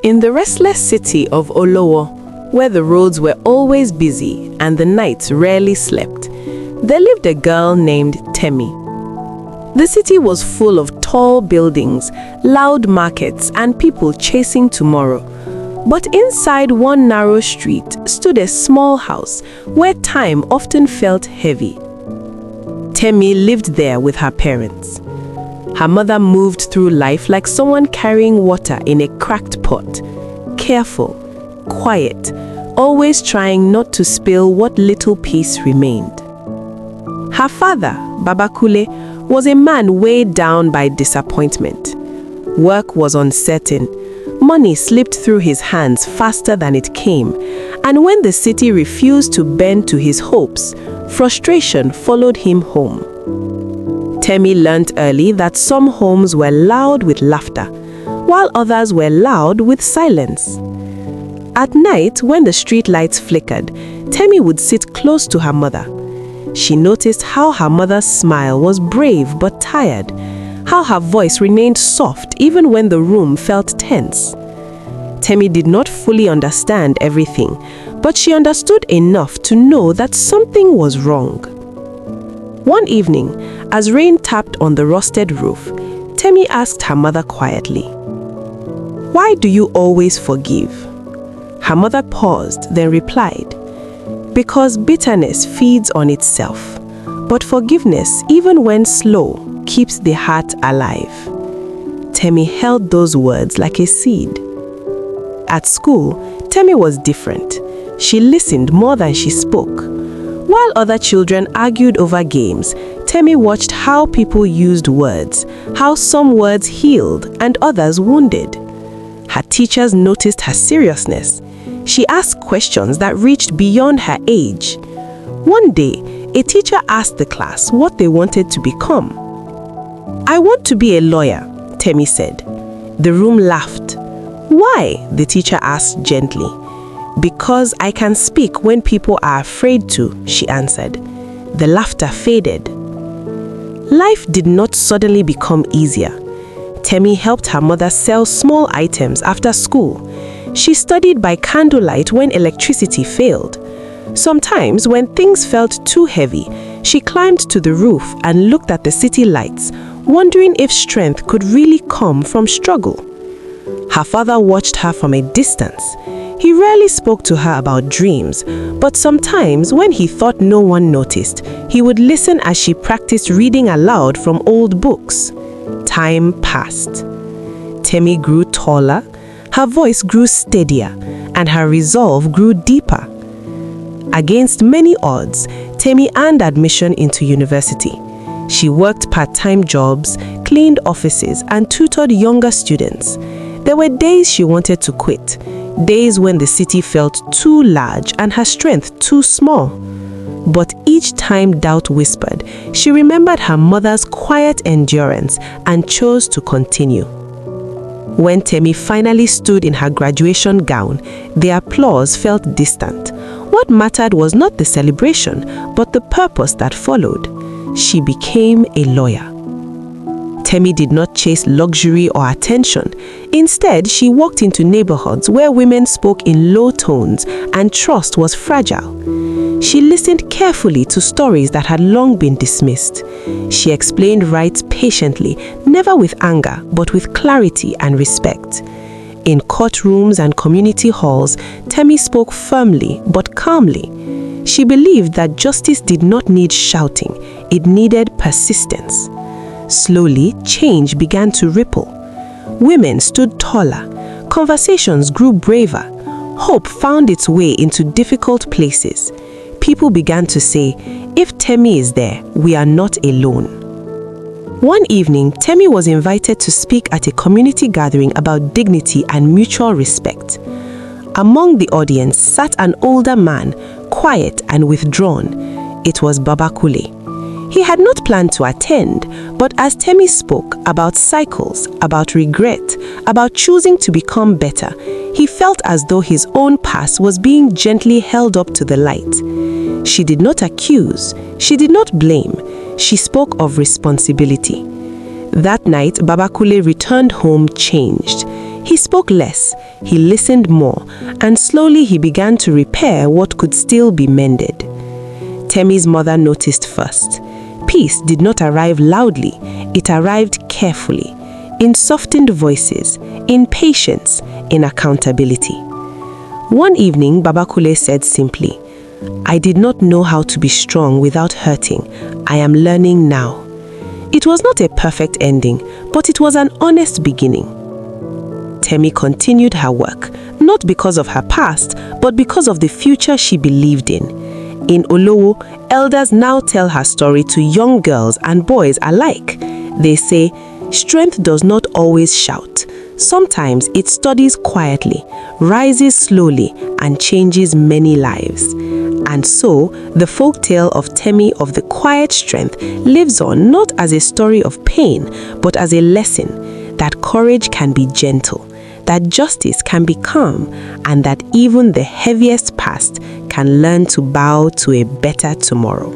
In the restless city of Olowo, where the roads were always busy and the nights rarely slept, there lived a girl named Temi. The city was full of tall buildings, loud markets, and people chasing tomorrow. But inside one narrow street stood a small house where time often felt heavy. Temi lived there with her parents. Her mother moved through life like someone carrying water in a cracked pot. Careful, quiet, always trying not to spill what little piece remained. Her father, Baba Kule, was a man weighed down by disappointment. Work was uncertain. Money slipped through his hands faster than it came, and when the city refused to bend to his hopes, frustration followed him home. Temi learned early that some homes were loud with laughter, while others were loud with silence. At night, when the street lights flickered, Temi would sit close to her mother. She noticed how her mother's smile was brave but tired, how her voice remained soft even when the room felt tense. Temi did not fully understand everything, but she understood enough to know that something was wrong. One evening, as rain tapped on the rusted roof, Temi asked her mother quietly, "Why do you always forgive?" Her mother paused, then replied, "Because bitterness feeds on itself, but forgiveness, even when slow, keeps the heart alive." Temi held those words like a seed. At school, Temi was different. She listened more than she spoke. While other children argued over games, Temi watched how people used words, how some words healed and others wounded. Her teachers noticed her seriousness. She asked questions that reached beyond her age. One day, a teacher asked the class what they wanted to become. "I want to be a lawyer," Temi said. The room laughed. "Why?" the teacher asked gently. "Because I can speak when people are afraid to," she answered. The laughter faded. Life did not suddenly become easier. Temi helped her mother sell small items after school. She studied by candlelight when electricity failed. Sometimes, when things felt too heavy, she climbed to the roof and looked at the city lights, wondering if strength could really come from struggle. Her father watched her from a distance. He rarely spoke to her about dreams, but sometimes, when he thought no one noticed, he would listen as she practiced reading aloud from old books. Time passed. Temi grew taller, her voice grew steadier, and her resolve grew deeper. Against many odds, Temi earned admission into university. She worked part-time jobs, cleaned offices, and tutored younger students. There were days she wanted to quit, days when the city felt too large and her strength too small. But each time doubt whispered, she remembered her mother's quiet endurance and chose to continue. When Temi finally stood in her graduation gown, the applause felt distant. What mattered was not the celebration, but the purpose that followed. She became a lawyer. Temi did not chase luxury or attention. Instead, she walked into neighborhoods where women spoke in low tones and trust was fragile. She listened carefully to stories that had long been dismissed. She explained rights patiently, never with anger, but with clarity and respect. In courtrooms and community halls, Temi spoke firmly but calmly. She believed that justice did not need shouting, it needed persistence. Slowly, change began to ripple. Women stood taller. Conversations grew braver. Hope found its way into difficult places. People began to say, "If Temi is there, we are not alone." One evening, Temi was invited to speak at a community gathering about dignity and mutual respect. Among the audience sat an older man, quiet and withdrawn. It was Baba Kule. He had not planned to attend, but as Temi spoke about cycles, about regret, about choosing to become better, he felt as though his own past was being gently held up to the light. She did not accuse, she did not blame, she spoke of responsibility. That night, Baba Kule returned home changed. He spoke less, he listened more, and slowly he began to repair what could still be mended. Temi's mother noticed first. Peace did not arrive loudly, it arrived carefully, in softened voices, in patience, in accountability. One evening, Baba Kule said simply, "I did not know how to be strong without hurting. I am learning now." It was not a perfect ending, but it was an honest beginning. Temi continued her work, not because of her past, but because of the future she believed in. In Olowo, elders now tell her story to young girls and boys alike. They say, strength does not always shout. Sometimes it studies quietly, rises slowly, and changes many lives. And so, the folk tale of Temi of the quiet strength lives on not as a story of pain, but as a lesson that courage can be gentle, that justice can be calm, and that even the heaviest past can learn to bow to a better tomorrow.